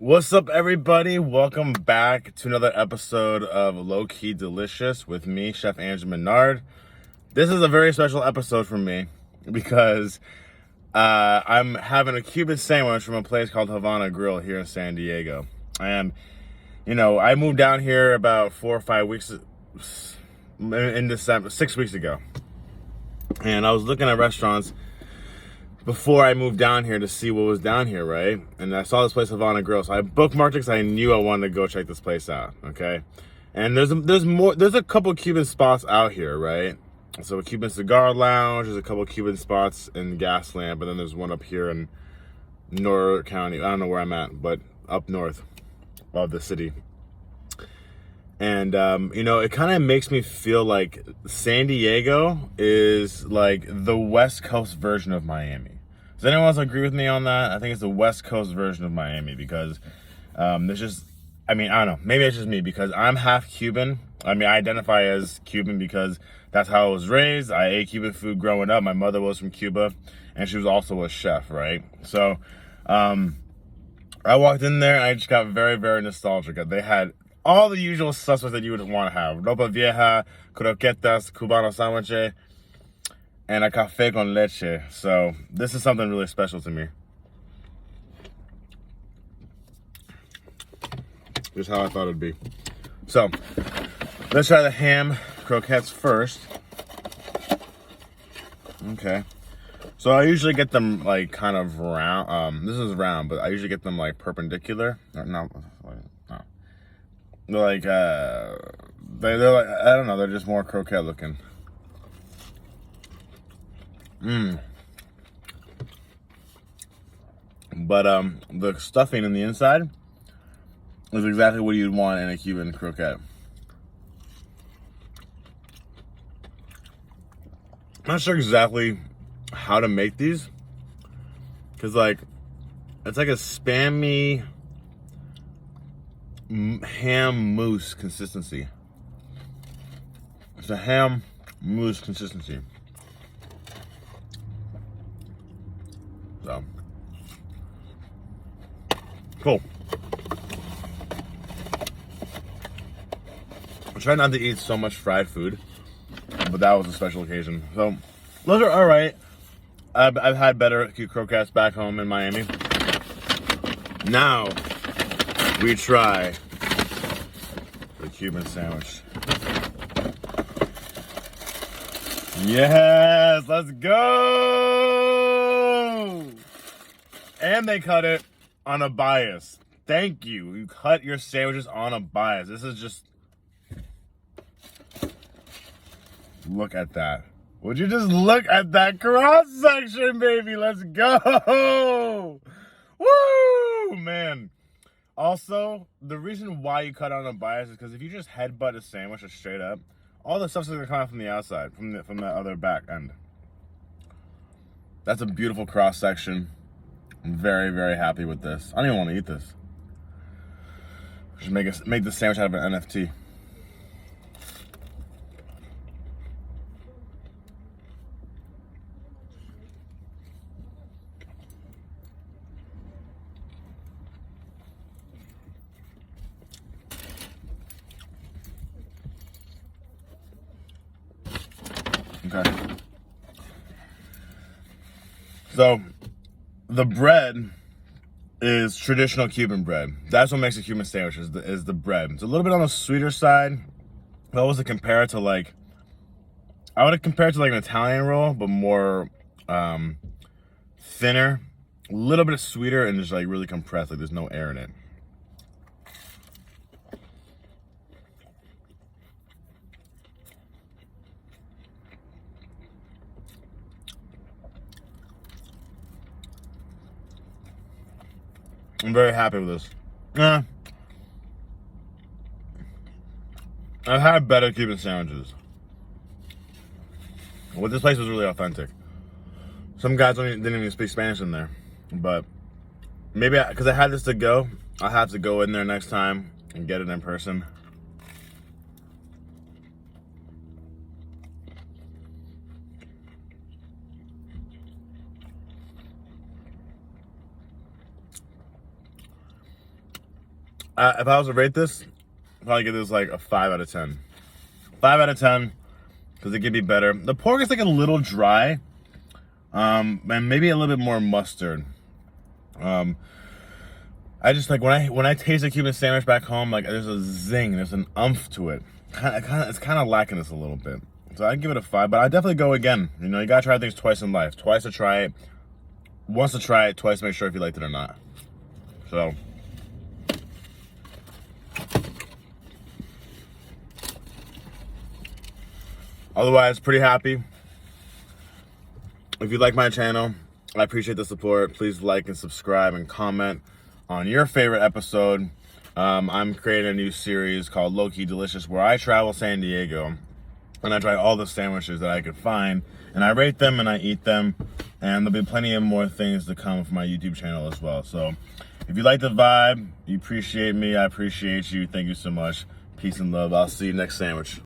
What's up, everybody? Welcome back to another episode of Low Key Delicious with me, Chef Andrew Menard. This is a very special episode for me because I'm having a Cuban sandwich from a place called Havana Grill here in San Diego. And, I moved down here about 4 or 5 weeks in December, 6 weeks ago. And I was looking at restaurants before I moved down here to see what was down here, right? And I saw this place, Havana Grill. So I bookmarked it because I knew I wanted to go check this place out, okay? And there's a couple Cuban spots out here, right? So a Cuban cigar lounge, there's a couple Cuban spots in Gaslamp, and then there's one up here in North County. I don't know where I'm at, but up north of the city. And, it kind of makes me feel like San Diego is like the West Coast version of Miami. Does anyone else agree with me on that? I think it's the West Coast version of Miami because I don't know. Maybe it's just me because I'm half Cuban. I identify as Cuban because that's how I was raised. I ate Cuban food growing up. My mother was from Cuba, and she was also a chef, right? So I walked in there, and I just got very, very nostalgic. They had all the usual suspects that you would want to have. Ropa vieja, croquetas, cubano sandwich, and a café con leche. So this is something really special to me. Just how I thought it'd be. So let's try the ham croquettes first. Okay. So I usually get them like kind of round. This is round, but I usually get them like perpendicular. No. They're like they're like, I don't know, they're just more croquette looking. But the stuffing in the inside is exactly what you'd want in a Cuban croquette. I'm not sure exactly how to make these because it's like a spammy ham mousse consistency. It's a ham mousse consistency. So cool. I try not to eat so much fried food, but that was a special occasion. So those are all right. I've had better croquettes back home in Miami. Now we try the Cuban sandwich. Yes, let's go! And they cut it on a bias. Thank you. You cut your sandwiches on a bias. This is just... Look at that. Would you just look at that cross section, baby? Let's go! Woo, man. Also, the reason why you cut on a bias is because if you just headbutt a sandwich just straight up, all the stuff's gonna come out from the outside, from the other back end. That's a beautiful cross section. I'm very, very happy with this. I don't even want to eat this. Just make the sandwich out of an NFT. Okay. So, the bread is traditional Cuban bread. That's what makes a Cuban sandwich is the bread. It's a little bit on the sweeter side. If I was to compare it to I would compare it to like an Italian roll, but more thinner, a little bit sweeter, and just like really compressed. Like there's no air in it. I'm very happy with this. I've had better Cuban sandwiches. Well, this place was really authentic. Some guys didn't even speak Spanish in there. But maybe because I had this to go, I'll have to go in there next time and get it in person. If I was to rate this, I'd probably give this like a 5 out of 10. 5 out of 10, because it could be better. The pork is like a little dry, and maybe a little bit more mustard. I just like when I taste a Cuban sandwich back home, like there's a zing, there's an umph to it. It's kind of lacking this a little bit. So I'd give it a 5, but I'd definitely go again. You know, you gotta try things twice in life. Twice to try it, once to try it, twice to make sure if you liked it or not. So. Otherwise, pretty happy. If you like my channel, I appreciate the support. Please like and subscribe and comment on your favorite episode. I'm creating a new series called Low Key Delicious, where I travel San Diego and I try all the sandwiches that I could find, and I rate them and I eat them, and there'll be plenty of more things to come from my YouTube channel as well. So if you like the vibe, you appreciate me, I appreciate you. Thank you so much. Peace and love. I'll see you next sandwich.